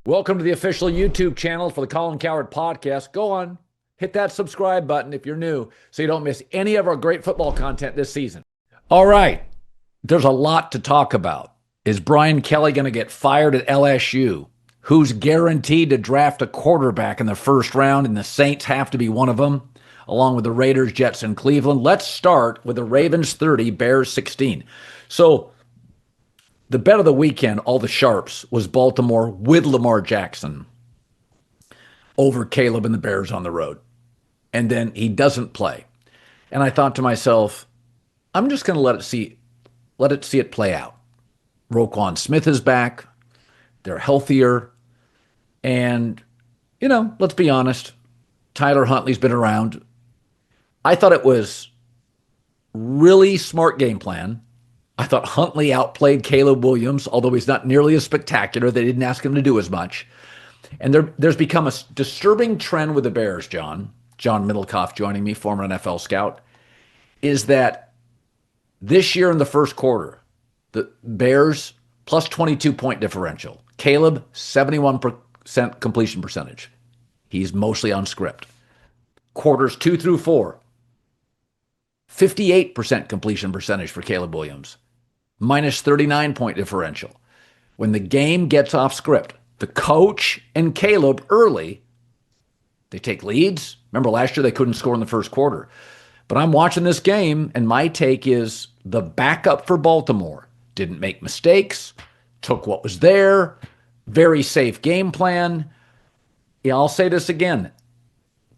Welcome to the official YouTube channel for the Colin Cowherd podcast. Go on, hit that subscribe button if you're new so you don't miss any of our great football content this season. All right, there's a lot to talk about. Is Brian Kelly going to get fired at LSU? Who's guaranteed to draft a quarterback in the first round, and the Saints have to be one of them, along with the Raiders, Jets, and Cleveland? Let's start with the Ravens 30, Bears 16. So the bet of the weekend, all the sharps, was Baltimore with Lamar Jackson over Caleb and the Bears on the road. And then he doesn't play. And I thought to myself, I'm just going to let it see it play out. Roquan Smith is back. They're healthier. And, let's be honest, Tyler Huntley's been around. I thought it was really smart game plan. I thought Huntley outplayed Caleb Williams, although he's not nearly as spectacular. They didn't ask him to do as much. And there's become a disturbing trend with the Bears, John Middlekauff joining me, former NFL scout, is that this year in the first quarter, the Bears plus 22-point differential. Caleb, 71% completion percentage. He's mostly on script. Quarters 2 through 4, 58% completion percentage for Caleb Williams. Minus 39-point differential. When the game gets off script, the coach and Caleb early, they take leads. Remember last year they couldn't score in the first quarter. But I'm watching this game, and my take is the backup for Baltimore didn't make mistakes, took what was there, very safe game plan. Yeah, I'll say this again.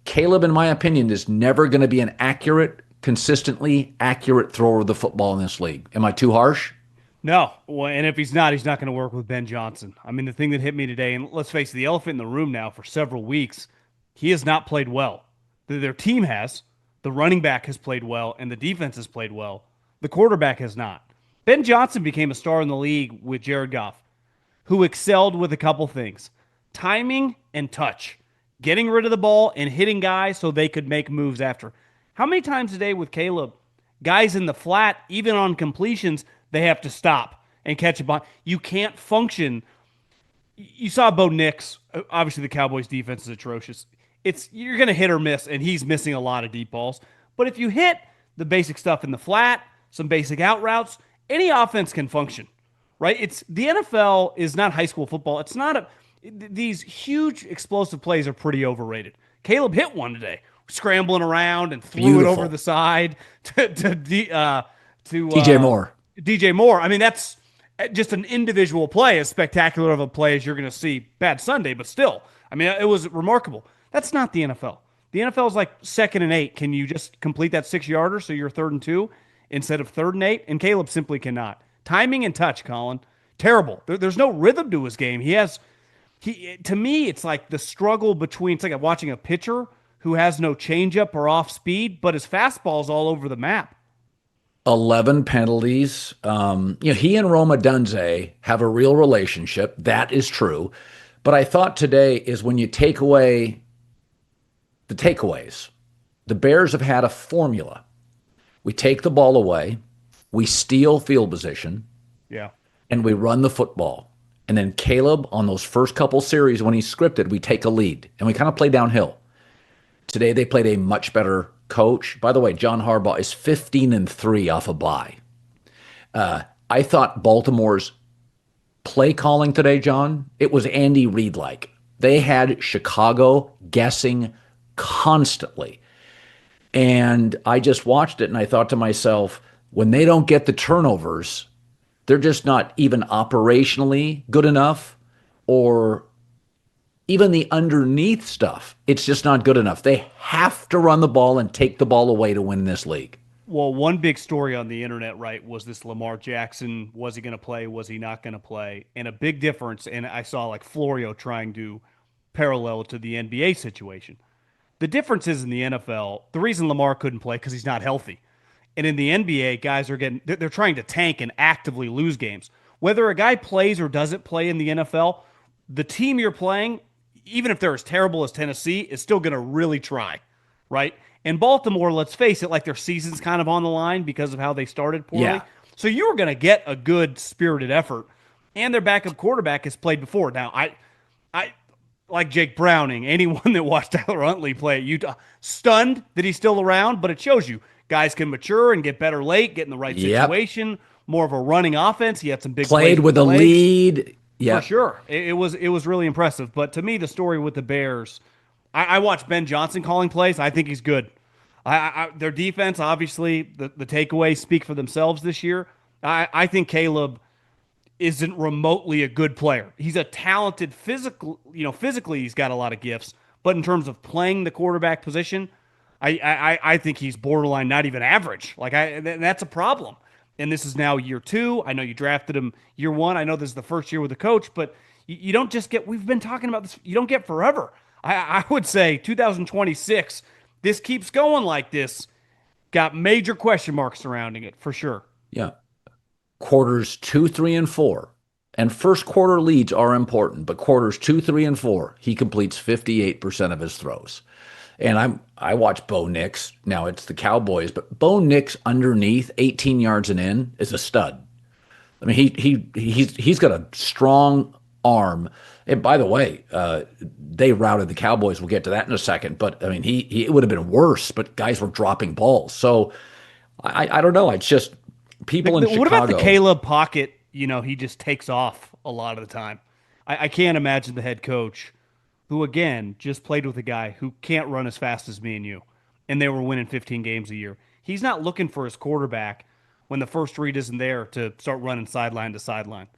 Caleb, in my opinion, is never going to be an consistently accurate thrower of the football in this league. Am I too harsh? No. Well, and if he's not going to work with Ben Johnson. I mean, the thing that hit me today, and let's face it, the elephant in the room now for several weeks, he has not played well. Their team has. The running back has played well, and the defense has played well. The quarterback has not. Ben Johnson became a star in the league with Jared Goff, who excelled with a couple things. Timing and touch. Getting rid of the ball and hitting guys so they could make moves after. How many times a day with Caleb, guys in the flat, even on completions, they have to stop and catch a ball. You can't function. You saw Bo Nix. Obviously, the Cowboys' defense is atrocious. You're going to hit or miss, and he's missing a lot of deep balls. But if you hit the basic stuff in the flat, some basic out routes, any offense can function, right? The NFL is not high school football. These huge explosive plays are pretty overrated. Caleb hit one today, scrambling around and threw it over the side to DJ Moore. DJ Moore. I mean, that's just an individual play, as spectacular of a play as you're going to see. Bad Sunday, but still. I mean, it was remarkable. That's not the NFL. The NFL is like 2nd and 8. Can you just complete that 6-yarder so you're 3rd and 2 instead of 3rd and 8? And Caleb simply cannot. Timing and touch, Colin, terrible. There's no rhythm to his game. To me, it's like the struggle between, it's like watching a pitcher who has no changeup or off speed, but his fastball's all over the map. 11 penalties. He and Roma Dunze have a real relationship. That is true. But I thought today is when you take away the takeaways, the Bears have had a formula. We take the ball away, we steal field position, and we run the football. And then Caleb, on those first couple series when he's scripted, we take a lead, and we kind of play downhill. Today they played a much better coach. By the way, John Harbaugh is 15-3 off a bye. I thought Baltimore's play calling today, John, it was Andy Reid-like. They had Chicago guessing constantly. And I just watched it and I thought to myself, when they don't get the turnovers, they're just not even operationally good enough, or even the underneath stuff. It's just not good enough. They have to run the ball and take the ball away to win this league. Well, one big story on the internet, right, was this Lamar Jackson. Was he going to play? Was he not going to play? And a big difference, and I saw like Florio trying to parallel to the NBA situation. The difference is in the NFL, the reason Lamar couldn't play because he's not healthy. And in the NBA, guys they're trying to tank and actively lose games. Whether a guy plays or doesn't play in the NFL, the team you're playing, even if they're as terrible as Tennessee, is still going to really try, right? And Baltimore, let's face it, like their season's kind of on the line because of how they started poorly. Yeah. So you were going to get a good spirited effort. And their backup quarterback has played before. Now, I like Jake Browning, anyone that watched Tyler Huntley play at Utah, stunned that he's still around, but it shows you guys can mature and get better late, get in the right Yep. situation, more of a running offense. He had some big plays Played with with his a legs. lead. For Yep. sure. It was really impressive. But to me, the story with the Bears, I watched Ben Johnson calling plays. I think he's good. Their defense, obviously, the takeaways speak for themselves this year. I think Caleb isn't remotely a good player. He's a talented physically he's got a lot of gifts, but in terms of playing the quarterback position, I think he's borderline not even average. That's a problem. And this is now year two. I know you drafted him year one. I know this is the first year with the coach, but you don't just get. We've been talking about this. You don't get forever. I would say 2026. This keeps going like this. Got major question marks surrounding it for sure. Yeah. Quarters two, three, and four. And first quarter leads are important, but quarters two, three, and four, he completes 58% of his throws. And I watch Bo Nix. Now it's the Cowboys, but Bo Nix underneath 18 yards and in is a stud. I mean, he's got a strong arm. And by the way, they routed the Cowboys. We'll get to that in a second. But I mean, he it would have been worse. But guys were dropping balls. So I don't know. It's just people in What about the Chicago. Caleb pocket? He just takes off a lot of the time. I can't imagine the head coach, who again just played with a guy who can't run as fast as me and you, and they were winning 15 games a year. He's not looking for his quarterback when the first read isn't there to start running sideline to sideline.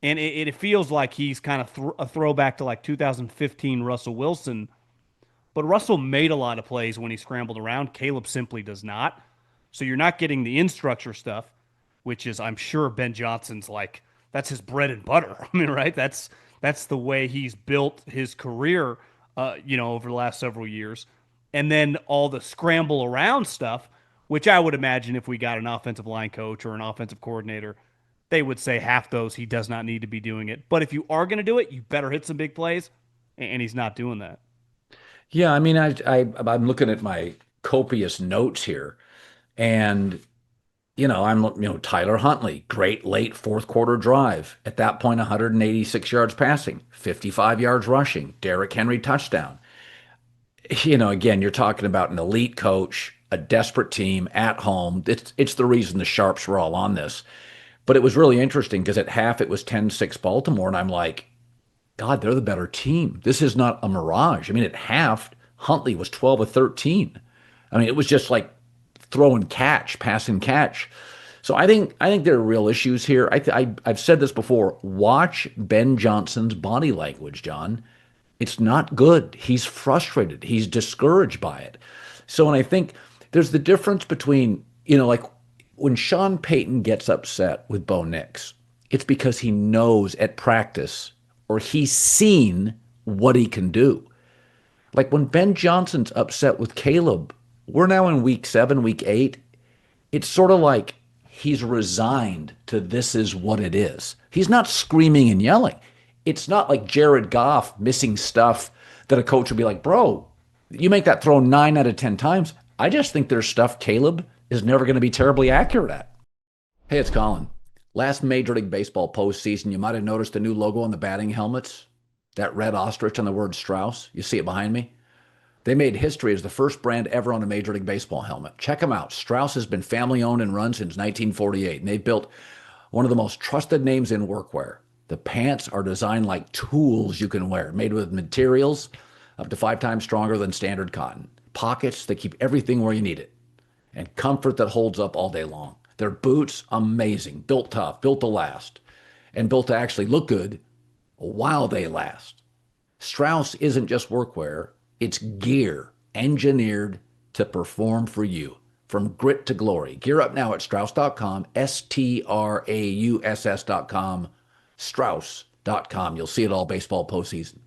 And it feels like he's kind of a throwback to like 2015 Russell Wilson. But Russell made a lot of plays when he scrambled around. Caleb simply does not. So you're not getting the in structure stuff, which is, I'm sure, Ben Johnson's like, that's his bread and butter. I mean, right? That's the way he's built his career, over the last several years. And then all the scramble around stuff, which I would imagine if we got an offensive line coach or an offensive coordinator, they would say half those he does not need to be doing it. But if you are going to do it, you better hit some big plays, and he's not doing that. Yeah, I mean, I'm looking at my copious notes here, and Tyler Huntley, great late fourth quarter drive. At that point, 186 yards passing, 55 yards rushing, Derrick Henry touchdown. Again, you're talking about an elite coach, a desperate team at home. It's the reason the Sharps were all on this. But it was really interesting because at half it was 10-6 Baltimore, and I'm like, God, they're the better team. This is not a mirage. I mean, at half, Huntley was 12 of 13. I mean, it was just like throw and catch, pass and catch. So I think there are real issues here. I've said this before. Watch Ben Johnson's body language, John. It's not good. He's frustrated. He's discouraged by it. So, and I think there's the difference between, like when Sean Payton gets upset with Bo Nix, it's because he knows at practice or he's seen what he can do. Like when Ben Johnson's upset with Caleb, we're now in week 7, week 8. It's sort of like he's resigned to this is what it is. He's not screaming and yelling. It's not like Jared Goff missing stuff that a coach would be like, bro, you make that throw 9 out of 10 times. I just think there's stuff Caleb is never going to be terribly accurate at. Hey, it's Colin. Last Major League Baseball postseason, you might have noticed the new logo on the batting helmets. That red ostrich on the word Strauss. You see it behind me? They made history as the first brand ever on a Major League Baseball helmet. Check them out. Strauss has been family owned and run since 1948, and they've built one of the most trusted names in workwear. The pants are designed like tools you can wear, made with materials up to 5 times stronger than standard cotton. Pockets that keep everything where you need it, and comfort that holds up all day long. Their boots, amazing, built tough, built to last, and built to actually look good while they last. Strauss isn't just workwear, it's gear engineered to perform for you. From grit to glory. Gear up now at Strauss.com, Strauss.com, Strauss.com. You'll see it all baseball postseason.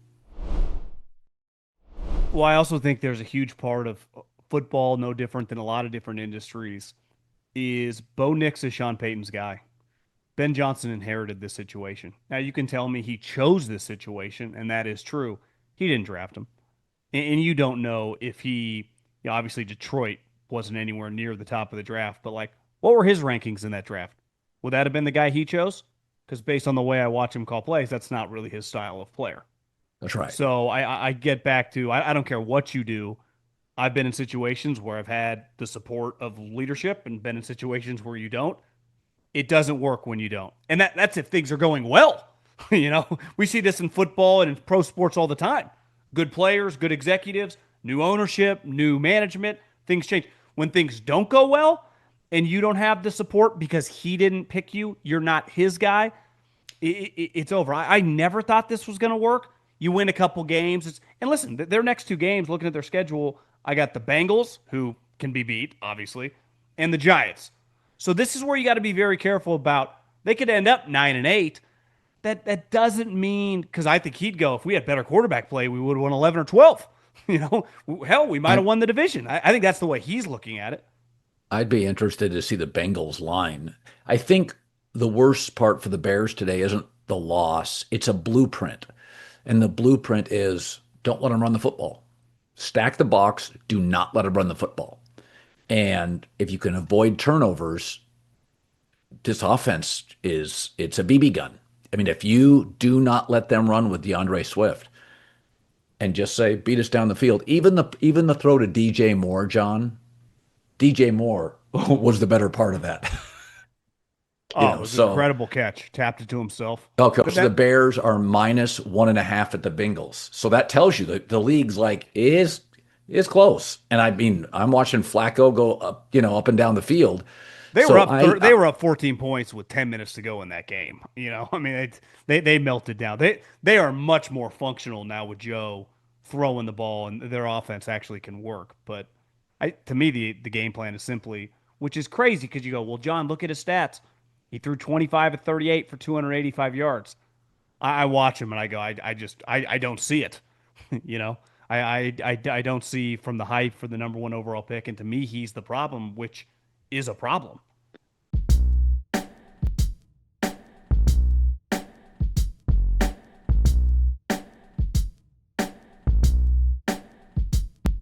Well, I also think there's a huge part of football, no different than a lot of different industries, is Bo Nix is Sean Payton's guy. Ben Johnson inherited this situation. Now, you can tell me he chose this situation, and that is true. He didn't draft him. And you don't know if obviously Detroit wasn't anywhere near the top of the draft, but like, what were his rankings in that draft? Would that have been the guy he chose? Because based on the way I watch him call plays, that's not really his style of player. That's right. So I get back to I don't care what you do. I've been in situations where I've had the support of leadership and been in situations where you don't. It doesn't work when you don't. And that's if things are going well. We see this in football and in pro sports all the time. Good players, good executives, new ownership, new management, things change. When things don't go well and you don't have the support because he didn't pick you, you're not his guy, it's over. I never thought this was going to work. You win a couple games. And listen, their next two games, looking at their schedule, I got the Bengals, who can be beat, obviously, and the Giants. So this is where you got to be very careful about. They could end up 9-8. That doesn't mean, because I think he'd go, if we had better quarterback play, we would have won 11 or 12. Hell, we might have won the division. I think that's the way he's looking at it. I'd be interested to see the Bengals line. I think the worst part for the Bears today isn't the loss, it's a blueprint. And the blueprint is don't let them run the football. Stack the box, do not let them run the football. And if you can avoid turnovers, this offense it's a BB gun. I mean, if you do not let them run with DeAndre Swift and just say beat us down the field, even the throw to DJ Moore, John, DJ Moore was the better part of that. Oh, it was an incredible catch. Tapped it to himself. Okay, so the Bears are -1.5 at the Bengals. So that tells you that the league's like is close. And I mean, I'm watching Flacco go up, up and down the field. They were up 14 points with 10 minutes to go in that game. I mean, they melted down. They are much more functional now with Joe throwing the ball, and their offense actually can work. But to me, the game plan is simply, which is crazy because you go, well, John, look at his stats. He threw 25 of 38 for 285 yards. I watch him and I go, I don't see it. I don't see from the hype for the number one overall pick. And to me, he's the problem, which is a problem.